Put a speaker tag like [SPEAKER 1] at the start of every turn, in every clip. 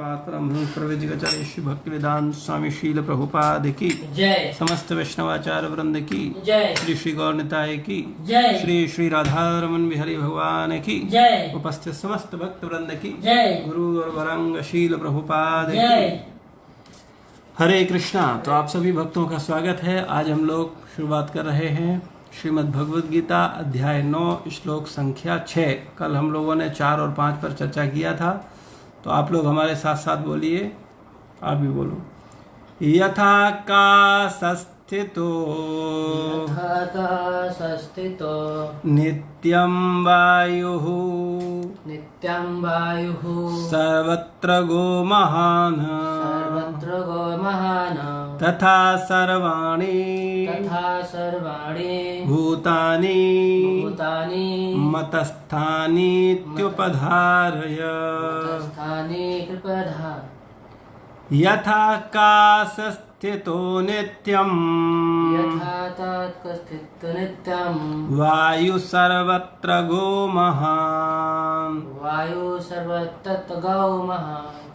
[SPEAKER 1] मातरम प्रविजगचार्य श्री भक्ति वेदांत स्वामी शील प्रभुपाद की
[SPEAKER 2] जय।
[SPEAKER 1] समस्त वैष्णवाचार्य वृंद की
[SPEAKER 2] जय।
[SPEAKER 1] श्री श्री गौर निताय की
[SPEAKER 2] जय।
[SPEAKER 1] श्री श्री राधारमन बिहारी भगवान की
[SPEAKER 2] जय।
[SPEAKER 1] उपस्थित समस्त भक्त वृंद की
[SPEAKER 2] जय।
[SPEAKER 1] गुरु और वरंग शील प्रभुपाद की
[SPEAKER 2] जय।
[SPEAKER 1] हरे कृष्णा। तो आप सभी भक्तों का स्वागत है। आज हम लोग शुरुआत कर रहे हैं श्रीमद् भगवद गीता अध्याय 9 श्लोक संख्या 6। कल हम लोगों ने 4 और 5 पर चर्चा किया था, तो आप लोग हमारे साथ साथ बोलिए, आप भी बोलो। यथा काशस्थितो नित्यं वायुः सर्वत्र गो महान् तथा सर्वाणि भूतानि मतस्थानीत्युपधारय। यथा काशस्थितो नित्यं वायु सर्वत्र गो महान्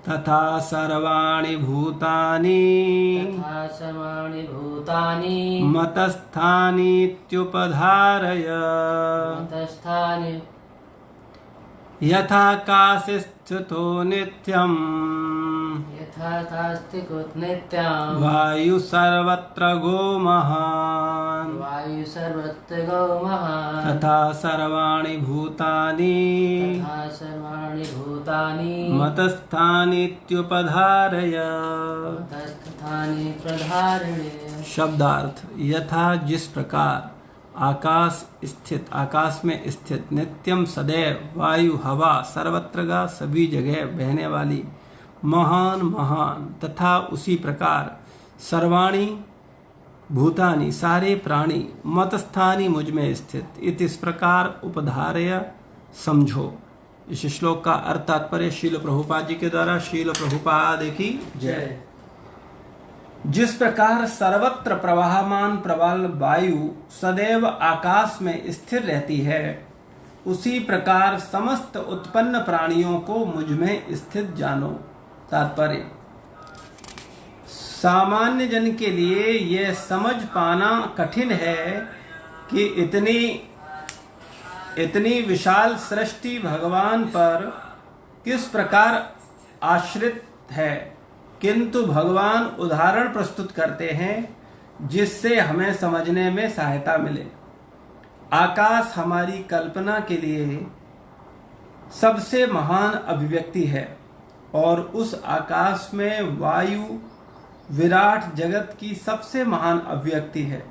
[SPEAKER 1] तथा सर्वाणि भूतानि मतस्थानीत्युपधारय। यथा काशस्थितो नित्यं वायु सर्वत्र गो महान् तथा सर्वाणि भूतानि मतस्थानीत्युपधारय। शब्दार्थ: यथा जिस प्रकार आकाश स्थित, आकाश में स्थित, नित्यम सदैव, वायु हवा, सर्वत्र सभी जगह बहने वाली, महान महान, तथा उसी प्रकार सर्वाणि भूतानि सारे प्राणी, मतस्थानी मुझ में स्थित, इस प्रकार उपधारय समझो। इस श्लोक का अर्थ तात्पर्य शील प्रभुपाद जी के द्वारा। शील प्रभुपाद की जय। जिस प्रकार सर्वत्र प्रवाहमान प्रबल वायु सदैव आकाश में स्थिर रहती है, उसी प्रकार समस्त उत्पन्न प्राणियों को मुझ में स्थित जानो। तात्पर्य: सामान्य जन के लिए यह समझ पाना कठिन है कि इतनी विशाल सृष्टि भगवान पर किस प्रकार आश्रित है, किंतु भगवान उदाहरण प्रस्तुत करते हैं जिससे हमें समझने में सहायता मिले। आकाश हमारी कल्पना के लिए सबसे महान अभिव्यक्ति है और उस आकाश में वायु विराट जगत की सबसे महान अभिव्यक्ति है।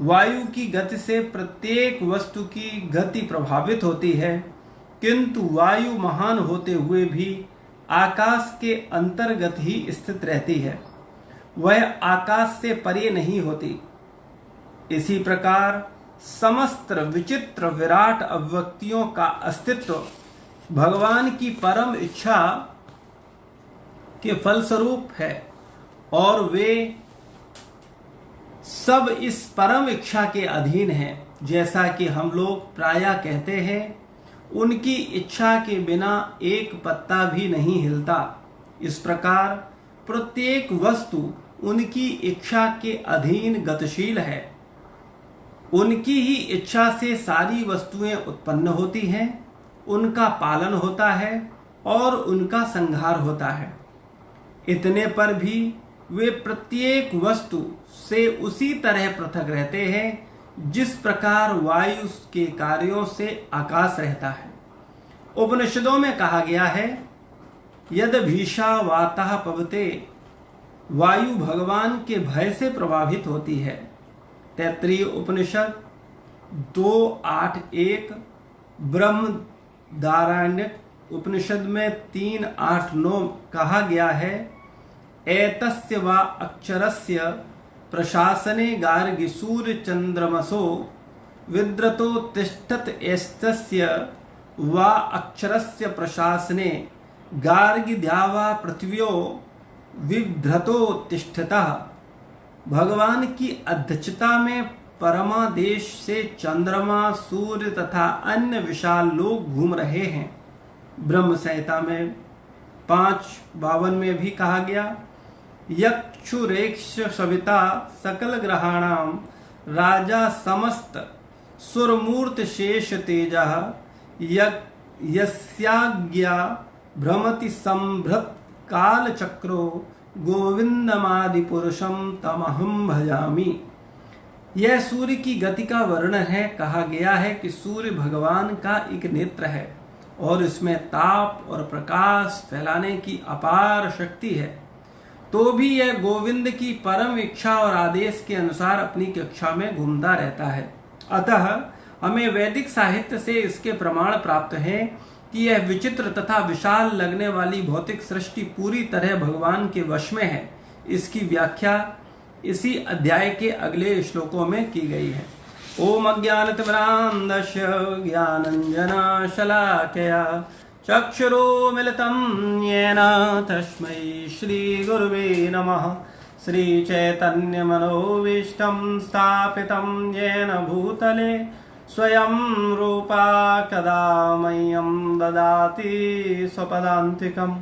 [SPEAKER 1] वायु की गति से प्रत्येक वस्तु की गति प्रभावित होती है, किंतु वायु महान होते हुए भी आकाश के अंतर्गत ही स्थित रहती है, वह आकाश से परे नहीं होती। इसी प्रकार समस्त विचित्र विराट अभिव्यक्तियों का अस्तित्व भगवान की परम इच्छा के फलस्वरूप है और वे सब इस परम इच्छा के अधीन हैं। जैसा कि हम लोग प्रायः कहते हैं, उनकी इच्छा के बिना एक पत्ता भी नहीं हिलता। इस प्रकार प्रत्येक वस्तु उनकी इच्छा के अधीन गतिशील है। उनकी ही इच्छा से सारी वस्तुएं उत्पन्न होती हैं, उनका पालन होता है और उनका संहार होता है। इतने पर भी वे प्रत्येक वस्तु से उसी तरह पृथक रहते हैं जिस प्रकार वायु के कार्यों से आकाश रहता है। उपनिषदों में कहा गया है, यद भीषा वातः पवते, वायु भगवान के भय से प्रभावित होती है। तैत्तरीय उपनिषद 2:8-1, बृहदारण्यक उपनिषद में 3:8-9 कहा गया है, एतस्य वा अक्षरस्य प्रशासने गार्गी सूर्य चंद्रमसो विद्रतो तिष्ठत एस्तस्य वा अक्षरस्य प्रशासने गार्गी द्यावा पृथ्व्यो विभ्रतो तिष्ठतः। भगवान की अध्यक्षता में परमादेश से चंद्रमा, सूर्य तथा अन्य विशाल लोग घूम रहे हैं। ब्रह्म संहिता में 5:52 में भी कहा गया, यक्षुरेक्ष सविता सकल ग्रहाणाम राजा समस्त सुरमूर्त शेष तेजः यस्याज्ञा भ्रमति संभृत काल चक्रो गोविंदमादि पुरुषम तमहम भजामि। यह सूर्य की गति का वर्णन है। कहा गया है कि सूर्य भगवान का एक नेत्र है और इसमें ताप और प्रकाश फैलाने की अपार शक्ति है। तो भी यह गोविंद की परम इच्छा और आदेश के अनुसार अपनी कक्षा में घूमता रहता है। अतः हमें वैदिक साहित्य से इसके प्रमाण प्राप्त हैं कि यह विचित्र तथा विशाल लगने वाली भौतिक सृष्टि पूरी तरह भगवान के वश में है। इसकी व्याख्या इसी अध्याय के अगले श्लोकों में की गई है। ओम अज्ञानतिमिरान्धस्य ज्ञानाञ्जनशलाकया चक्षुरुन्मिलितं येन तस्मै श्रीगुरुवे नमः। श्रीचैतन्यमनोभीष्टं स्थापितं येन भूतले स्वयं रूपा कदा मह्यं ददाति स्वपदान्तिकम्।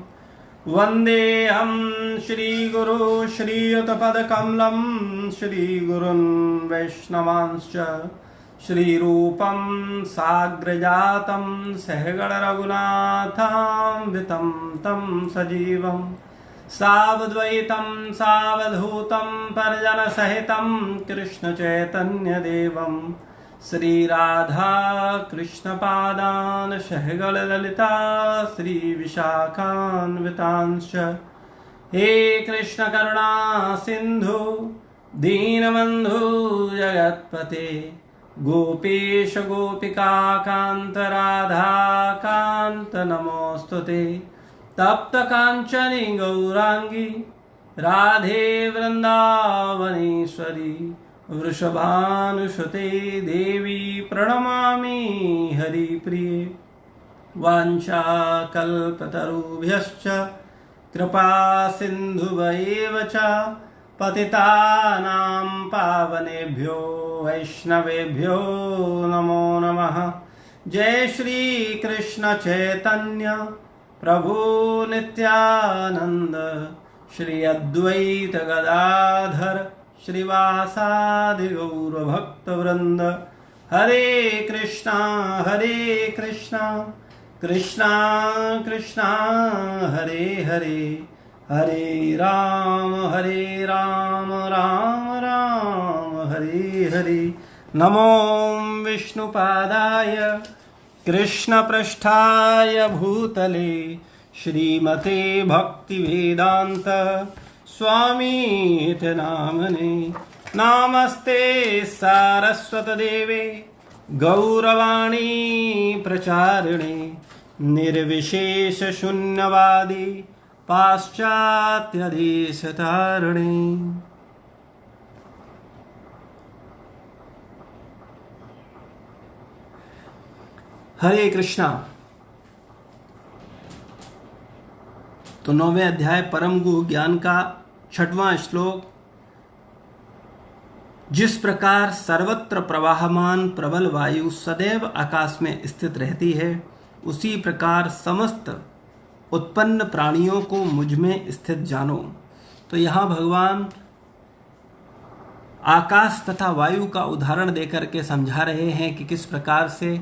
[SPEAKER 1] वन्देऽहं श्रीगुरु श्रीयुतपदकमलं श्रीगुरुन् वैष्णवांश्च श्रीरूपं साग्रजातं सहगणरघुनाथान्वितं तं सजीवं सावद्वैतं सावधूतं परिजनसहितं कृष्णचैतन्यदेवं श्रीराधा कृष्णपादान् सहगण ललिता श्रीविशाखान्वितांश्च। हे कृष्ण करुणा सिंधु दीनबन्धु जगत्पते गोपेश गोपिका कांत राधा कांत नमोस्तुते। तप्त कांचनी गौरांगी राधे वृंदावनेश्वरी वृषभानुसुते देवी प्रणमामि हरिप्रिये। वाञ्छाकल्पतरुभ्यश्च कृपा सिन्धुभैव च पतितानां पावनेभ्यो वैष्णवेभ्यो नमो नमः। जय श्री कृष्ण चैतन्य प्रभु नित्यानंद श्री अद्वैत गदाधर श्रीवासादि गौर भक्त वृंद। हरे कृष्णा कृष्णा कृष्णा हरे हरे, हरे राम राम राम हरे हरे। नमो विष्णुपादाय कृष्णपृष्ठाय भूतले श्रीमते भक्तिवेदांत स्वामीति नामने। नमस्ते सारस्वतदेवे गौरवाणी प्रचारिणे निर्विशेष शून्यवादी पाश्चात्यदेशतारिणे। हरे कृष्णा। तो 9वें अध्याय परम गुह ज्ञान का 6वां श्लोक। जिस प्रकार सर्वत्र प्रवाहमान प्रबल वायु सदैव आकाश में स्थित रहती है, उसी प्रकार समस्त उत्पन्न प्राणियों को मुझ में स्थित जानो। तो यहाँ भगवान आकाश तथा वायु का उदाहरण देकर के समझा रहे हैं कि किस प्रकार से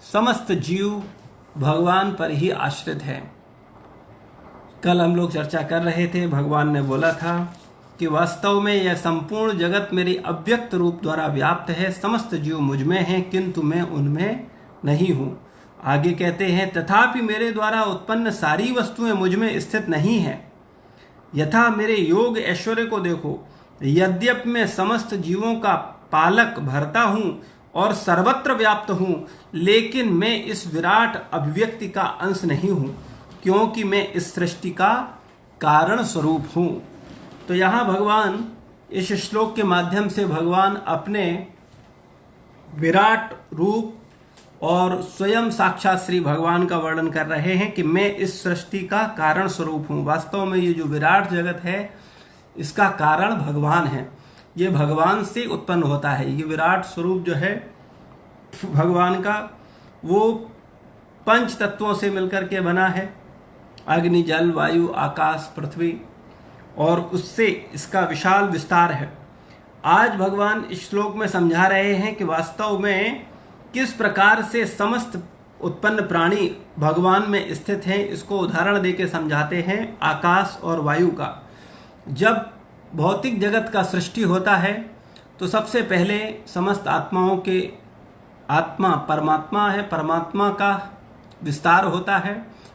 [SPEAKER 1] समस्त जीव भगवान पर ही आश्रित है। कल हम लोग चर्चा कर रहे थे, भगवान ने बोला था कि वास्तव में यह संपूर्ण जगत मेरी अव्यक्त रूप द्वारा व्याप्त है। समस्त जीव मुझ में हैं, किंतु मैं उनमें नहीं हूँ। आगे कहते हैं, तथापि मेरे द्वारा उत्पन्न सारी वस्तुएं मुझ में स्थित नहीं हैं। यथा मेरे योग ऐश्वर्य को देखो, यद्यपि मैं समस्त जीवों का पालक भरता हूँ और सर्वत्र व्याप्त हूँ, लेकिन मैं इस विराट अभिव्यक्ति का अंश नहीं हूँ, क्योंकि मैं इस सृष्टि का कारण स्वरूप हूँ। तो यहाँ भगवान इस श्लोक के माध्यम से भगवान अपने विराट रूप और स्वयं साक्षात श्री भगवान का वर्णन कर रहे हैं कि मैं इस सृष्टि का कारण स्वरूप हूँ। वास्तव में ये जो विराट जगत है, इसका कारण भगवान है। ये भगवान से उत्पन्न होता है। ये विराट स्वरूप जो है भगवान का, वो पंच तत्वों से मिलकर के बना है। अग्नि, जल, वायु, आकाश, पृथ्वी, और उससे इसका विशाल विस्तार है। आज भगवान इस श्लोक में समझा रहे हैं कि वास्तव में किस प्रकार से समस्त उत्पन्न प्राणी भगवान में स्थित हैं। इसको उदाहरण देके समझाते हैं आकाश और वायु का। जब भौतिक जगत का सृष्टि होता है तो सबसे पहले समस्त आत्माओं के आत्मा परमात्मा है, परमात्मा का विस्तार होता है,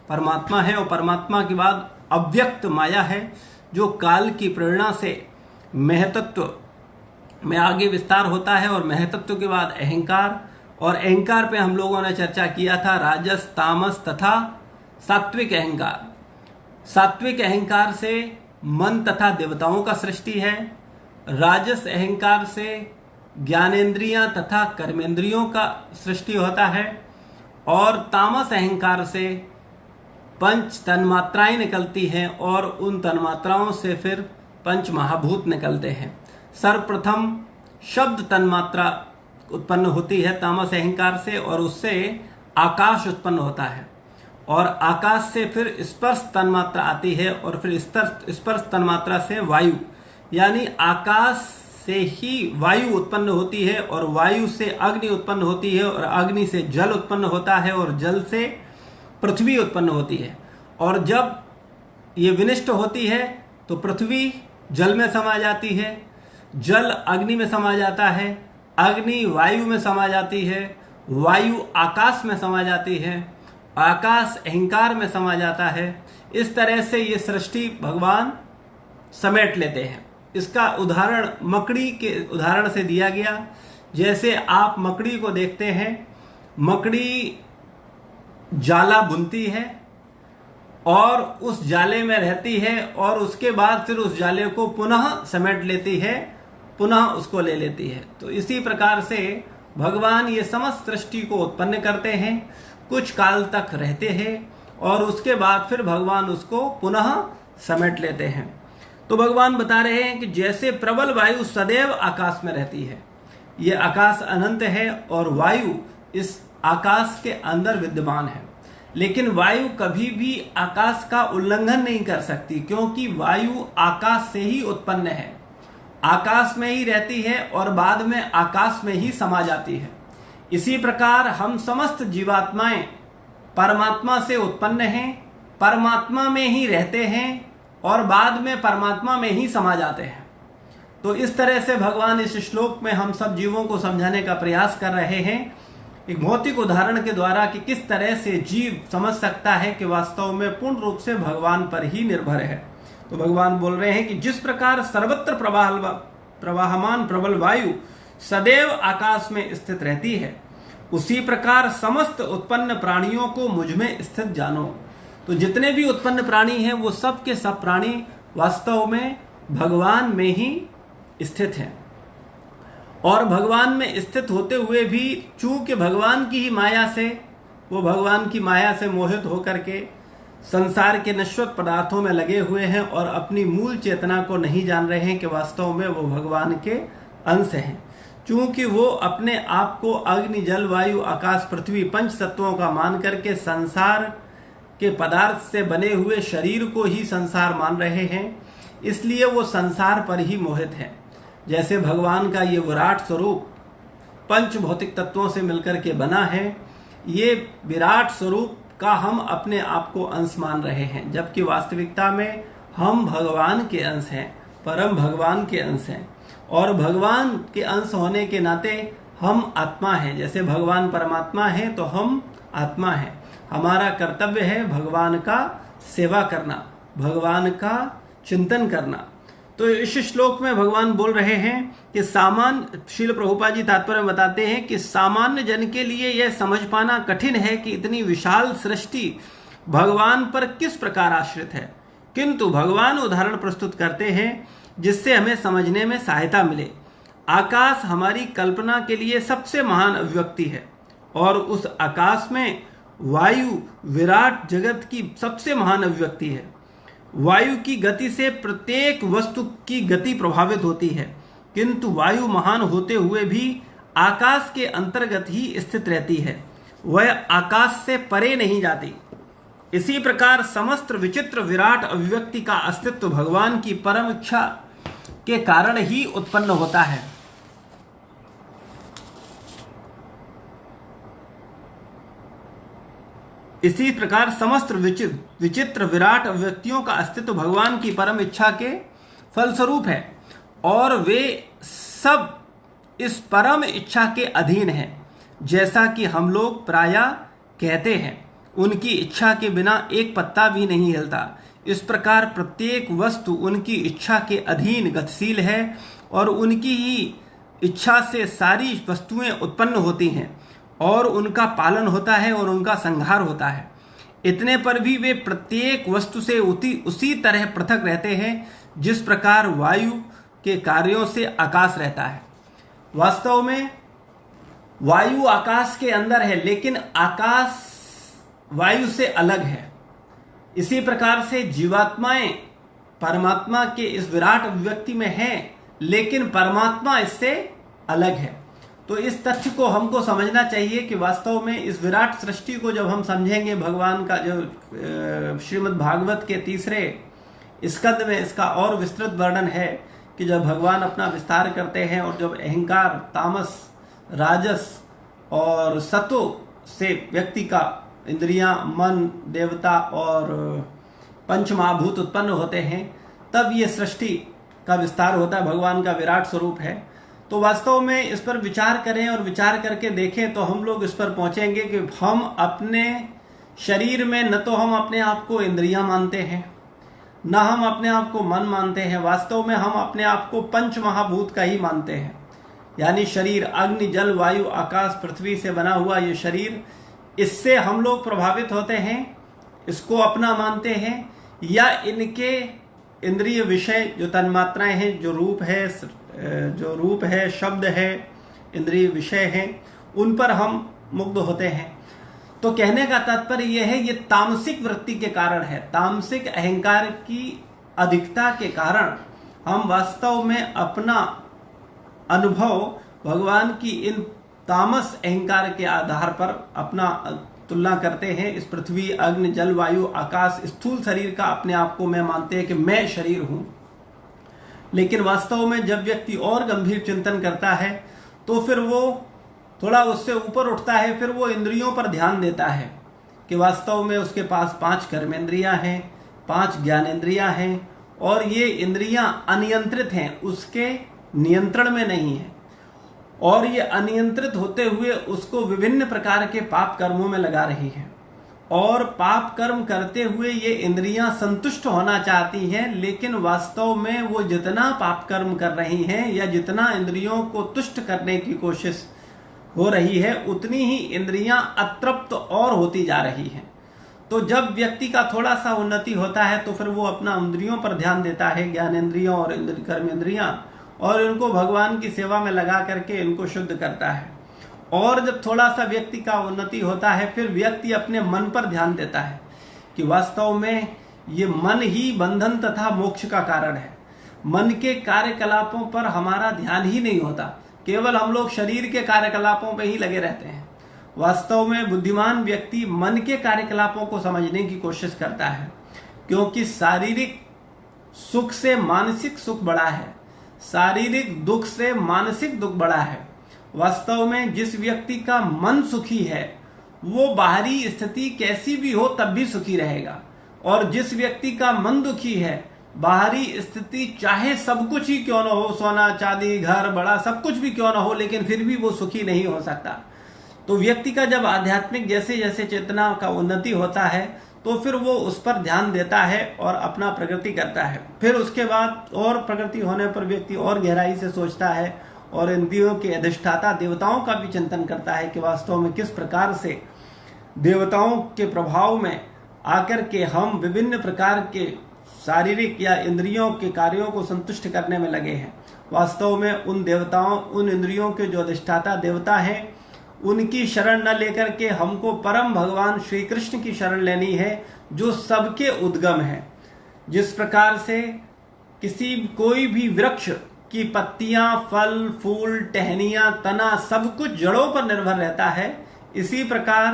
[SPEAKER 1] परमात्मा है, और परमात्मा के बाद अव्यक्त माया है जो काल की प्रेरणा से महतत्व में आगे विस्तार होता है, और महतत्व के बाद अहंकार, और अहंकार पे हम लोगों ने चर्चा किया था राजस, तामस तथा सात्विक अहंकार। सात्विक अहंकार से मन तथा देवताओं का सृष्टि है, राजस अहंकार से ज्ञानेंद्रियां तथा कर्मेंद्रियों का सृष्टि होता है, और तामस अहंकार से पंच तन्मात्राएं निकलती हैं, और उन तन्मात्राओं से फिर पंच महाभूत निकलते हैं। सर्वप्रथम शब्द तन्मात्रा उत्पन्न होती है तामस अहंकार से, और उससे आकाश उत्पन्न होता है, और आकाश से फिर स्पर्श तन्मात्रा आती है, और फिर स्पर्श तन्मात्रा से वायु, यानी आकाश से ही वायु उत्पन्न होती है, और वायु से अग्नि उत्पन्न होती है, और अग्नि से जल उत्पन्न होता है, और जल से पृथ्वी उत्पन्न होती है। और जब ये विनिष्ट होती है तो पृथ्वी जल में समा जाती है, जल अग्नि में समा जाता है, अग्नि वायु में समा जाती है, वायु आकाश में समा जाती है, आकाश अहंकार में समा जाता है। इस तरह से ये सृष्टि भगवान समेट लेते हैं। इसका उदाहरण मकड़ी के उदाहरण से दिया गया। जैसे आप मकड़ी को देखते हैं, मकड़ी जाला बुनती है और उस जाले में रहती है, और उसके बाद फिर उस जाले को पुनः समेट लेती है, पुनः उसको ले लेती है। तो इसी प्रकार से भगवान ये समस्त सृष्टि को उत्पन्न करते हैं, कुछ काल तक रहते हैं, और उसके बाद फिर भगवान उसको पुनः समेट लेते हैं। तो भगवान बता रहे हैं कि जैसे प्रबल वायु सदैव आकाश में रहती है, ये आकाश अनंत है और वायु इस आकाश के अंदर विद्यमान है, लेकिन वायु कभी भी आकाश का उल्लंघन नहीं कर सकती, क्योंकि वायु आकाश से ही उत्पन्न है, आकाश में ही रहती है और बाद में आकाश में ही समा जाती है। इसी प्रकार हम समस्त जीवात्माएं परमात्मा से उत्पन्न हैं, परमात्मा में ही रहते हैं, और बाद में परमात्मा में ही समा जाते हैं। तो इस तरह से भगवान इस श्लोक में हम सब जीवों को समझाने का प्रयास कर रहे हैं, एक भौतिक उदाहरण के द्वारा, कि किस तरह से जीव समझ सकता है कि वास्तव में पूर्ण रूप से भगवान पर ही निर्भर है। तो भगवान बोल रहे हैं कि जिस प्रकार सर्वत्र प्रवाहमान प्रबल वायु सदैव आकाश में स्थित रहती है, उसी प्रकार समस्त उत्पन्न प्राणियों को मुझ में स्थित जानो। तो जितने भी उत्पन्न प्राणी हैं वो सब के सब प्राणी वास्तव में भगवान में ही स्थित हैं, और भगवान में स्थित होते हुए भी चूंकि भगवान की ही माया से, वो भगवान की माया से मोहित होकर के संसार के नश्वर पदार्थों में लगे हुए हैं, और अपनी मूल चेतना को नहीं जान रहे हैं कि वास्तव में वो भगवान के अंश हैं। चूंकि वो अपने आप को अग्नि, जल, वायु, आकाश, पृथ्वी पंच तत्वों का मान करके संसार के पदार्थ से बने हुए शरीर को ही संसार मान रहे हैं, इसलिए वो संसार पर ही मोहित हैं। जैसे भगवान का ये विराट स्वरूप पंच भौतिक तत्वों से मिलकर के बना है, ये विराट स्वरूप का हम अपने आप को अंश मान रहे हैं, जबकि वास्तविकता में हम भगवान के अंश हैं, परम भगवान के अंश हैं, और भगवान के अंश होने के नाते हम आत्मा हैं। जैसे भगवान परमात्मा है तो हम आत्मा हैं। हमारा कर्तव्य है भगवान का सेवा करना, भगवान का चिंतन करना। तो इस श्लोक में भगवान बोल रहे हैं कि सामान्य, श्रील प्रभुपाद जी तात्पर्य में बताते हैं कि सामान्य जन के लिए यह समझ पाना कठिन है कि इतनी विशाल सृष्टि भगवान पर किस प्रकार आश्रित है, किंतु भगवान उदाहरण प्रस्तुत करते हैं जिससे हमें समझने में सहायता मिले। आकाश हमारी कल्पना के लिए सबसे महान अभिव्यक्ति है, और उस आकाश में वायु विराट जगत की सबसे महान अभिव्यक्ति है। वायु की गति से प्रत्येक वस्तु की गति प्रभावित होती है, किंतु वायु महान होते हुए भी आकाश के अंतर्गत ही स्थित रहती है, वह आकाश से परे नहीं जाती। इसी प्रकार समस्त विचित्र विराट अभिव्यक्ति का अस्तित्व भगवान की परम इच्छा के कारण ही उत्पन्न होता है। इसी प्रकार समस्त विचित्र विराट अभिव्यक्तियों का अस्तित्व भगवान की परम इच्छा के फलस्वरूप है और वे सब इस परम इच्छा के अधीन हैं। जैसा कि हम लोग प्रायः कहते हैं, उनकी इच्छा के बिना एक पत्ता भी नहीं हिलता। इस प्रकार प्रत्येक वस्तु उनकी इच्छा के अधीन गतिशील है और उनकी ही इच्छा से सारी वस्तुएं उत्पन्न होती हैं और उनका पालन होता है और उनका संहार होता है। इतने पर भी वे प्रत्येक वस्तु से उसी तरह पृथक रहते हैं जिस प्रकार वायु के कार्यों से आकाश रहता है। वास्तव में वायु आकाश के अंदर है, लेकिन आकाश वायु से अलग है। इसी प्रकार से जीवात्माएं परमात्मा के इस विराट अभिव्यक्ति में हैं, लेकिन परमात्मा इससे अलग है। तो इस तथ्य को हमको समझना चाहिए कि वास्तव में इस विराट सृष्टि को जब हम समझेंगे, भगवान का जो श्रीमद् भागवत के 3 स्कंद में इसका और विस्तृत वर्णन है कि जब भगवान अपना विस्तार करते हैं और जब अहंकार, तामस, राजस और सतो से व्यक्ति का इंद्रियां, मन, देवता और पंच महाभूत उत्पन्न होते हैं, तब ये सृष्टि का विस्तार होता है, भगवान का विराट स्वरूप है। तो वास्तव में इस पर विचार करें और विचार करके देखें तो हम लोग इस पर पहुंचेंगे कि हम अपने शरीर में न तो हम अपने आप को इंद्रियां मानते हैं, न हम अपने आप को मन मानते हैं। वास्तव में हम अपने आप को पंच महाभूत का ही मानते हैं, यानी शरीर, अग्नि, जल, वायु, आकाश, पृथ्वी से बना हुआ ये शरीर, इससे हम लोग प्रभावित होते हैं, इसको अपना मानते हैं, या इनके इंद्रिय विषय जो तन्मात्राएं हैं, जो रूप है, शब्द है, इंद्रिय विषय हैं, उन पर हम मुग्ध होते हैं। तो कहने का तात्पर्य यह है, ये तामसिक वृत्ति के कारण है, तामसिक अहंकार की अधिकता के कारण हम वास्तव में अपना अनुभव भगवान की इन तामस अहंकार के आधार पर अपना तुलना करते हैं। इस पृथ्वी, अग्नि, जल, वायु, आकाश, स्थूल शरीर का अपने आप को मैं मानते हैं कि मैं शरीर हूं। लेकिन वास्तव में जब व्यक्ति और गंभीर चिंतन करता है तो फिर वो थोड़ा उससे ऊपर उठता है, फिर वो इंद्रियों पर ध्यान देता है कि वास्तव में उसके पास 5 कर्मेंद्रियां हैं, 5 ज्ञानेंद्रियां हैं और ये इंद्रियां अनियंत्रित हैं, उसके नियंत्रण में नहीं है और ये अनियंत्रित होते हुए उसको विभिन्न प्रकार के पाप कर्मों में लगा रही है। और पाप कर्म करते हुए ये इंद्रियां संतुष्ट होना चाहती हैं, लेकिन वास्तव में वो जितना पाप कर्म कर रही हैं या जितना इंद्रियों को तुष्ट करने की कोशिश हो रही है, उतनी ही इंद्रियां अतृप्त और होती जा रही हैं। तो जब व्यक्ति का थोड़ा सा उन्नति होता है तो फिर वो अपना इंद्रियों पर ध्यान देता है, ज्ञानेंद्रियों और कर्मेंद्रियां, और इनको भगवान की सेवा में लगा करके इनको शुद्ध करता है। और जब थोड़ा सा व्यक्ति का उन्नति होता है, फिर व्यक्ति अपने मन पर ध्यान देता है कि वास्तव में ये मन ही बंधन तथा मोक्ष का कारण है। मन के कार्यकलापों पर हमारा ध्यान ही नहीं होता, केवल हम लोग शरीर के कार्यकलापों पर ही लगे रहते हैं। वास्तव में बुद्धिमान व्यक्ति मन के कार्यकलापों को समझने की कोशिश करता है, क्योंकि शारीरिक सुख से मानसिक सुख बड़ा है, शारीरिक दुख से मानसिक दुख बड़ा है। वास्तव में जिस व्यक्ति का मन सुखी है वो बाहरी स्थिति कैसी भी हो तब भी सुखी रहेगा, और जिस व्यक्ति का मन दुखी है, बाहरी स्थिति चाहे सब कुछ ही क्यों न हो, सोना चांदी घर बड़ा सब कुछ भी क्यों न हो, लेकिन फिर भी वो सुखी नहीं हो सकता। तो व्यक्ति का जब आध्यात्मिक जैसे जैसे चेतना का उन्नति होता है तो फिर वो उस पर ध्यान देता है और अपना प्रगति करता है। फिर उसके बाद और प्रगति होने पर व्यक्ति और गहराई से सोचता है और इंद्रियों के अधिष्ठाता देवताओं का भी चिंतन करता है कि वास्तव में किस प्रकार से देवताओं के प्रभाव में आकर के हम विभिन्न प्रकार के शारीरिक या इंद्रियों के कार्यों को संतुष्ट करने में लगे हैं। वास्तव में उन देवताओं, उन इंद्रियों के जो अधिष्ठाता देवता हैं, उनकी शरण न लेकर के हमको परम भगवान श्री कृष्ण की शरण लेनी है, जो सबके उद्गम है। जिस प्रकार से कोई भी वृक्ष की पत्तियां, फल, फूल, टहनियां, तना सब कुछ जड़ों पर निर्भर रहता है, इसी प्रकार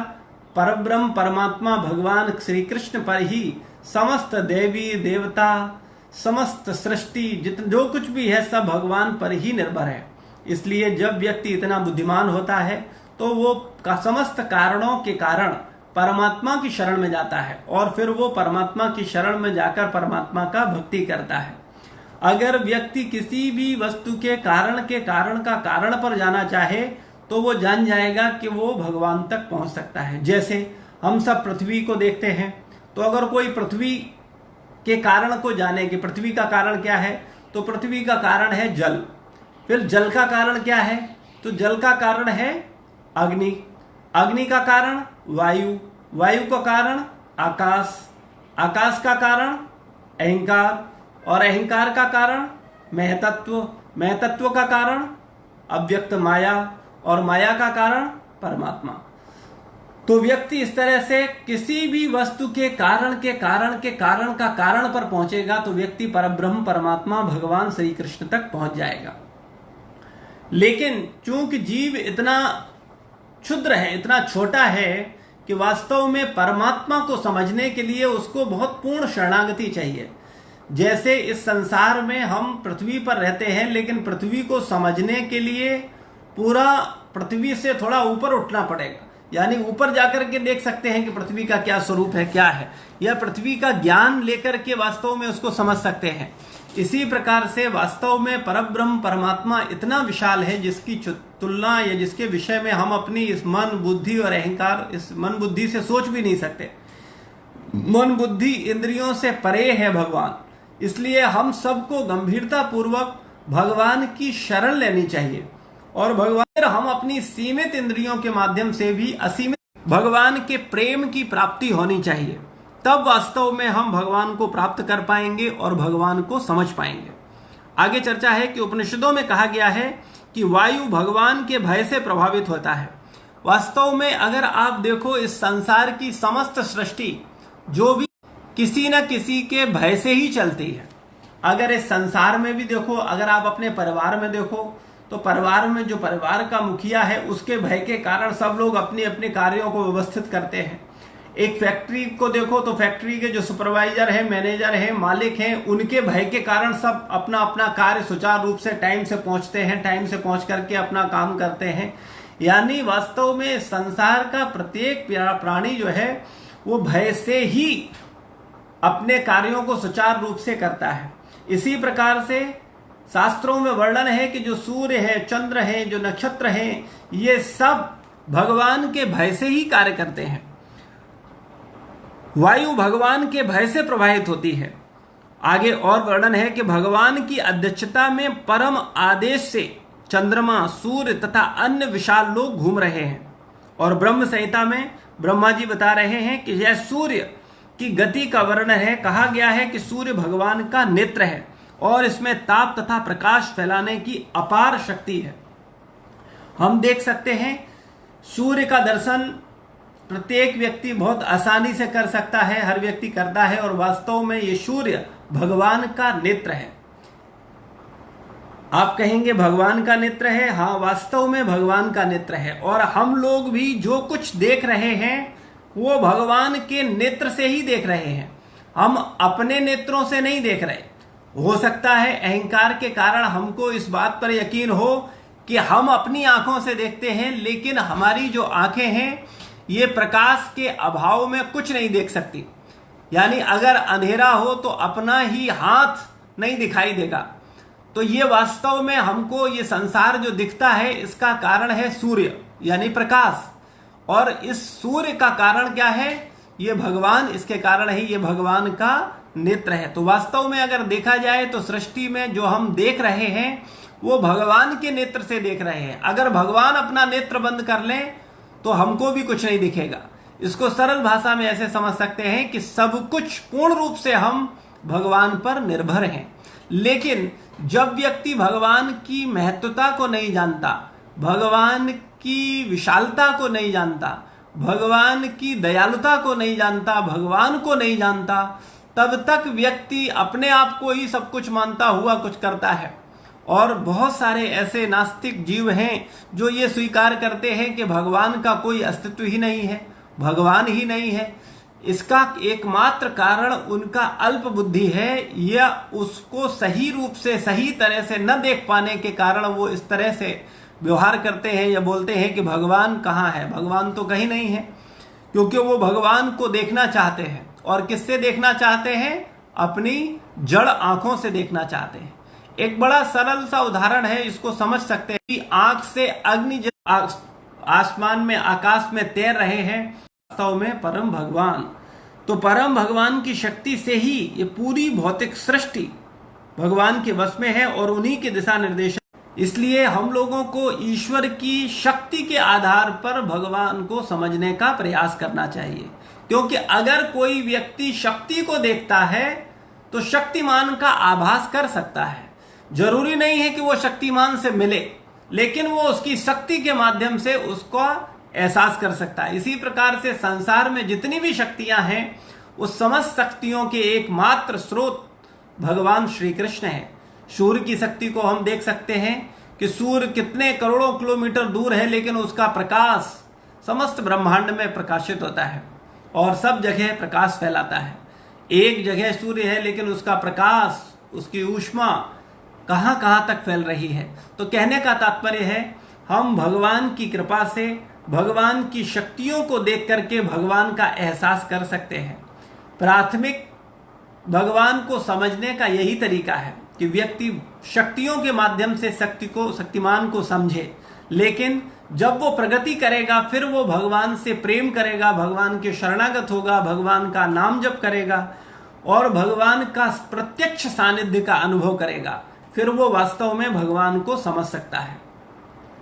[SPEAKER 1] परब्रह्म परमात्मा भगवान श्री कृष्ण पर ही समस्त देवी देवता, समस्त सृष्टि जो कुछ भी है सब भगवान पर ही निर्भर है। इसलिए जब व्यक्ति इतना बुद्धिमान होता है तो वो समस्त कारणों के कारण परमात्मा की शरण में जाता है और फिर वो परमात्मा की शरण में जाकर परमात्मा का भक्ति करता है। अगर व्यक्ति किसी भी वस्तु के कारण का कारण पर जाना चाहे तो वो जान जाएगा कि वो भगवान तक पहुंच सकता है। जैसे हम सब पृथ्वी को देखते हैं, तो अगर कोई पृथ्वी के कारण को जाने कि पृथ्वी का कारण क्या है, तो पृथ्वी का कारण है जल। फिर जल का कारण क्या है, तो जल का कारण है अग्नि। अग्नि का कारण वायु। वायु का कारण आकाश। आकाश का कारण अहंकार और अहंकार का कारण महतत्व। महतत्व का कारण अव्यक्त माया और माया का कारण परमात्मा। तो व्यक्ति इस तरह से किसी भी वस्तु के कारण का कारण पर पहुंचेगा तो व्यक्ति परब्रह्म परमात्मा भगवान श्री कृष्ण तक पहुंच जाएगा। लेकिन चूंकि जीव इतना क्षुद्र है, इतना छोटा है कि वास्तव में परमात्मा को समझने के लिए उसको बहुत पूर्ण शरणागति चाहिए। जैसे इस संसार में हम पृथ्वी पर रहते हैं, लेकिन पृथ्वी को समझने के लिए पूरा पृथ्वी से थोड़ा ऊपर उठना पड़ेगा, यानी ऊपर जाकर के देख सकते हैं कि पृथ्वी का क्या स्वरूप है, क्या है, या पृथ्वी का ज्ञान लेकर के वास्तव में उसको समझ सकते हैं। इसी प्रकार से वास्तव में परब्रह्म परमात्मा इतना विशाल है जिसकी तुलना या जिसके विषय में हम अपनी इस मन बुद्धि और अहंकार, इस मन बुद्धि से सोच भी नहीं सकते। मन बुद्धि इंद्रियों से परे है भगवान। इसलिए हम सबको गंभीरता पूर्वक भगवान की शरण लेनी चाहिए और भगवान हम अपनी सीमित इंद्रियों के माध्यम से भी असीमित भगवान के प्रेम की प्राप्ति होनी चाहिए। तब वास्तव में हम भगवान को प्राप्त कर पाएंगे और भगवान को समझ पाएंगे। आगे चर्चा है कि उपनिषदों में कहा गया है कि वायु भगवान के भय से प्रभावित होता है। वास्तव में अगर आप देखो इस संसार की समस्त सृष्टि जो भी किसी न किसी के भय से ही चलती है। अगर इस संसार में भी देखो, अगर आप अपने परिवार में देखो तो परिवार में जो परिवार का मुखिया है उसके भय के कारण सब लोग अपने अपने कार्यों को व्यवस्थित करते हैं। एक फैक्ट्री को देखो तो फैक्ट्री के जो सुपरवाइजर है, मैनेजर है, मालिक हैं, उनके भय के कारण सब अपना अपना कार्य सुचारू रूप से टाइम से पहुंचते हैं, टाइम से पहुंच करके अपना काम करते हैं। यानी वास्तव में संसार का प्रत्येक प्राणी जो है वो भय से ही अपने कार्यों को सुचारू रूप से करता है। इसी प्रकार से शास्त्रों में वर्णन है कि जो सूर्य है, चंद्र है, जो नक्षत्र हैं, ये सब भगवान के भय से ही कार्य करते हैं। वायु भगवान के भय से प्रभावित होती है। आगे और वर्णन है कि भगवान की अध्यक्षता में परम आदेश से चंद्रमा, सूर्य तथा अन्य विशाल लोग घूम रहे हैं। और ब्रह्म संहिता में ब्रह्मा जी बता रहे हैं कि यह सूर्य की गति का वर्णन है। कहा गया है कि सूर्य भगवान का नेत्र है और इसमें ताप तथा प्रकाश फैलाने की अपार शक्ति है। हम देख सकते हैं सूर्य का दर्शन प्रत्येक व्यक्ति बहुत आसानी से कर सकता है, हर व्यक्ति करता है और वास्तव में ये सूर्य भगवान का नेत्र है। आप कहेंगे भगवान का नेत्र है, हाँ वास्तव में भगवान का नेत्र है। और हम लोग भी जो कुछ देख रहे हैं वो भगवान के नेत्र से ही देख रहे हैं, हम अपने नेत्रों से नहीं देख रहे। हो सकता है अहंकार के कारण हमको इस बात पर यकीन हो कि हम अपनी आंखों से देखते हैं, लेकिन हमारी जो आंखें हैं ये प्रकाश के अभाव में कुछ नहीं देख सकती। यानी अगर अंधेरा हो तो अपना ही हाथ नहीं दिखाई देगा। तो ये वास्तव में हमको ये संसार जो दिखता है इसका कारण है सूर्य यानी प्रकाश। और इस सूर्य का कारण क्या है? ये भगवान, इसके कारण ही ये भगवान का नेत्र है। तो वास्तव में अगर देखा जाए तो सृष्टि में जो हम देख रहे हैं वो भगवान के नेत्र से देख रहे हैं। अगर भगवान अपना नेत्र बंद कर लें तो हमको भी कुछ नहीं दिखेगा। इसको सरल भाषा में ऐसे समझ सकते हैं कि सब कुछ पूर्ण रूप से हम भगवान पर निर्भर हैं। लेकिन जब व्यक्ति भगवान की महत्वता को नहीं जानता, भगवान की विशालता को नहीं जानता, भगवान की दयालुता को नहीं जानता, भगवान को नहीं जानता, तब तक व्यक्ति अपने आप को ही सब कुछ मानता हुआ कुछ करता है। और बहुत सारे ऐसे नास्तिक जीव हैं जो ये स्वीकार करते हैं कि भगवान का कोई अस्तित्व ही नहीं है, भगवान ही नहीं है। इसका एकमात्र कारण उनका अल्प बुद्धि है, या उसको सही रूप से सही तरह से न देख पाने के कारण वो इस तरह से व्यवहार करते हैं या बोलते हैं कि भगवान कहाँ है। भगवान तो कहीं नहीं है, क्योंकि वो भगवान को देखना चाहते हैं। और किससे देखना चाहते हैं? अपनी जड़ आंखों से देखना चाहते हैं। एक बड़ा सरल सा उदाहरण है, इसको समझ सकते हैं कि आंख से अग्नि आसमान में आकाश में तैर रहे हैं, वास्तव में परम भगवान। तो परम भगवान की शक्ति से ही ये पूरी भौतिक सृष्टि भगवान के वश में है और उन्हीं के दिशा निर्देश। इसलिए हम लोगों को ईश्वर की शक्ति के आधार पर भगवान को समझने का प्रयास करना चाहिए, क्योंकि अगर कोई व्यक्ति शक्ति को देखता है तो शक्तिमान का आभास कर सकता है। जरूरी नहीं है कि वो शक्तिमान से मिले, लेकिन वो उसकी शक्ति के माध्यम से उसको एहसास कर सकता है। इसी प्रकार से संसार में जितनी भी शक्तियां हैं, उस समस्त शक्तियों के एकमात्र स्रोत भगवान श्री कृष्ण है। सूर्य की शक्ति को हम देख सकते हैं कि सूर्य कितने करोड़ों किलोमीटर दूर है, लेकिन उसका प्रकाश समस्त ब्रह्मांड में प्रकाशित होता है और सब जगह प्रकाश फैलाता है। एक जगह सूर्य है, लेकिन उसका प्रकाश, उसकी ऊष्मा कहां कहां तक फैल रही है। तो कहने का तात्पर्य है, हम भगवान की कृपा से भगवान की शक्तियों को देख करके भगवान का एहसास कर सकते हैं। प्राथमिक भगवान को समझने का यही तरीका है कि व्यक्ति शक्तियों के माध्यम से शक्तिमान को समझे, लेकिन जब वो प्रगति करेगा फिर वो भगवान से प्रेम करेगा, भगवान के शरणागत होगा, भगवान का नाम जप करेगा और भगवान का प्रत्यक्ष सानिध्य का अनुभव करेगा, फिर वो वास्तव में भगवान को समझ सकता है।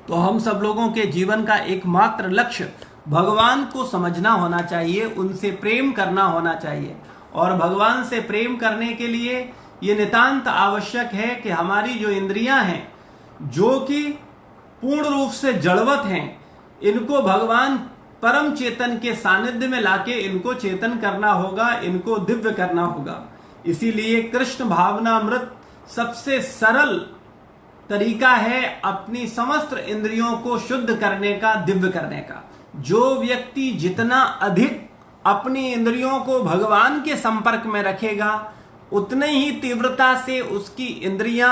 [SPEAKER 1] तो हम सब लोगों के जीवन का एकमात्र लक्ष्य भगवान को समझना होना चाहिए, उनसे प्रेम करना होना चाहिए। और भगवान से प्रेम करने के लिए ये नितांत आवश्यक है कि हमारी जो इंद्रियां हैं, जो कि पूर्ण रूप से जड़वत हैं, इनको भगवान परम चेतन के सानिध्य में लाके इनको चेतन करना होगा, इनको दिव्य करना होगा। इसीलिए कृष्ण भावनामृत सबसे सरल तरीका है अपनी समस्त इंद्रियों को शुद्ध करने का, दिव्य करने का। जो व्यक्ति जितना अधिक अपनी इंद्रियों को भगवान के संपर्क में रखेगा, उतने ही तीव्रता से उसकी इंद्रियां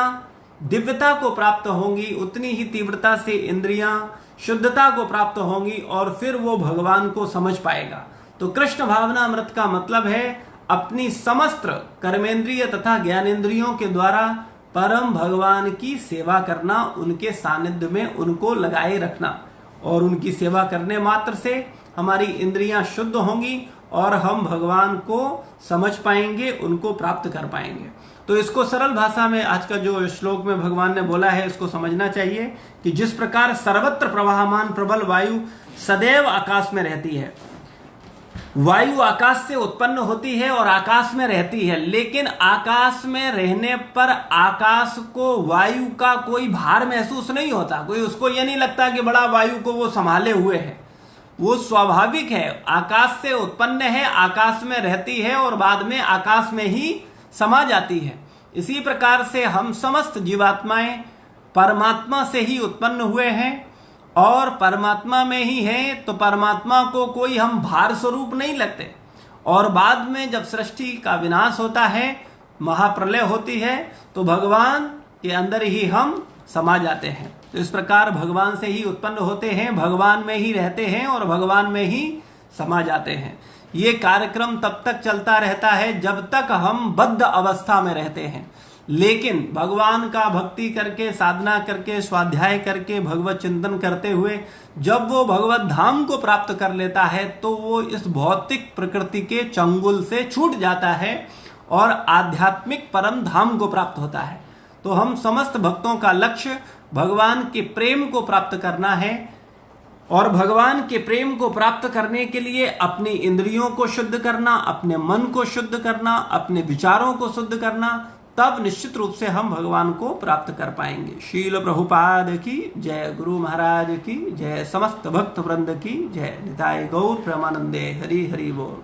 [SPEAKER 1] दिव्यता को प्राप्त होंगी, उतनी ही तीव्रता से इंद्रियां शुद्धता को प्राप्त होंगी और फिर वो भगवान को समझ पाएगा। तो कृष्ण भावनामृत का मतलब है अपनी समस्त कर्मेंद्रिय तथा ज्ञानेंद्रियों के द्वारा परम भगवान की सेवा करना, उनके सानिध्य में उनको लगाए रखना। और उनकी सेवा करने मात्र से हमारी इंद्रियां शुद्ध होंगी और हम भगवान को समझ पाएंगे, उनको प्राप्त कर पाएंगे। तो इसको सरल भाषा में आज का जो श्लोक में भगवान ने बोला है, इसको समझना चाहिए कि जिस प्रकार सर्वत्र प्रवाहमान प्रबल वायु सदैव आकाश में रहती है, वायु आकाश से उत्पन्न होती है और आकाश में रहती है, लेकिन आकाश में रहने पर आकाश को वायु का कोई भार महसूस नहीं होता। कोई उसको ये नहीं लगता कि बड़ा वायु को वो संभाले हुए है। वो स्वाभाविक है, आकाश से उत्पन्न है, आकाश में रहती है और बाद में आकाश में ही समा जाती है। इसी प्रकार से हम समस्त जीवात्माएं परमात्मा से ही उत्पन्न हुए हैं और परमात्मा में ही हैं, तो परमात्मा को कोई हम भार स्वरूप नहीं लगते। और बाद में जब सृष्टि का विनाश होता है, महाप्रलय होती है, तो भगवान के अंदर ही हम समा जाते हैं। तो इस प्रकार भगवान से ही उत्पन्न होते हैं, भगवान में ही रहते हैं और भगवान में ही समा जाते हैं। ये कार्यक्रम तब तक चलता रहता है जब तक हम बद्ध अवस्था में रहते हैं, लेकिन भगवान का भक्ति करके, साधना करके, स्वाध्याय करके, भगवत चिंतन करते हुए जब वो भगवत धाम को प्राप्त कर लेता है, तो वो इस भौतिक प्रकृति के चंगुल से छूट जाता है और आध्यात्मिक परम धाम को प्राप्त होता है। तो हम समस्त भक्तों का लक्ष्य भगवान के प्रेम को प्राप्त करना है और भगवान के प्रेम को प्राप्त करने के लिए अपनी इंद्रियों को शुद्ध करना, अपने मन को शुद्ध करना, अपने विचारों को शुद्ध करना, तब निश्चित रूप से हम भगवान को प्राप्त कर पाएंगे। शील प्रभुपाद की जय, गुरु महाराज की जय, समस्त भक्त वृंद की जय। निताय गौर प्रेमानंदे। हरि हरि बोल।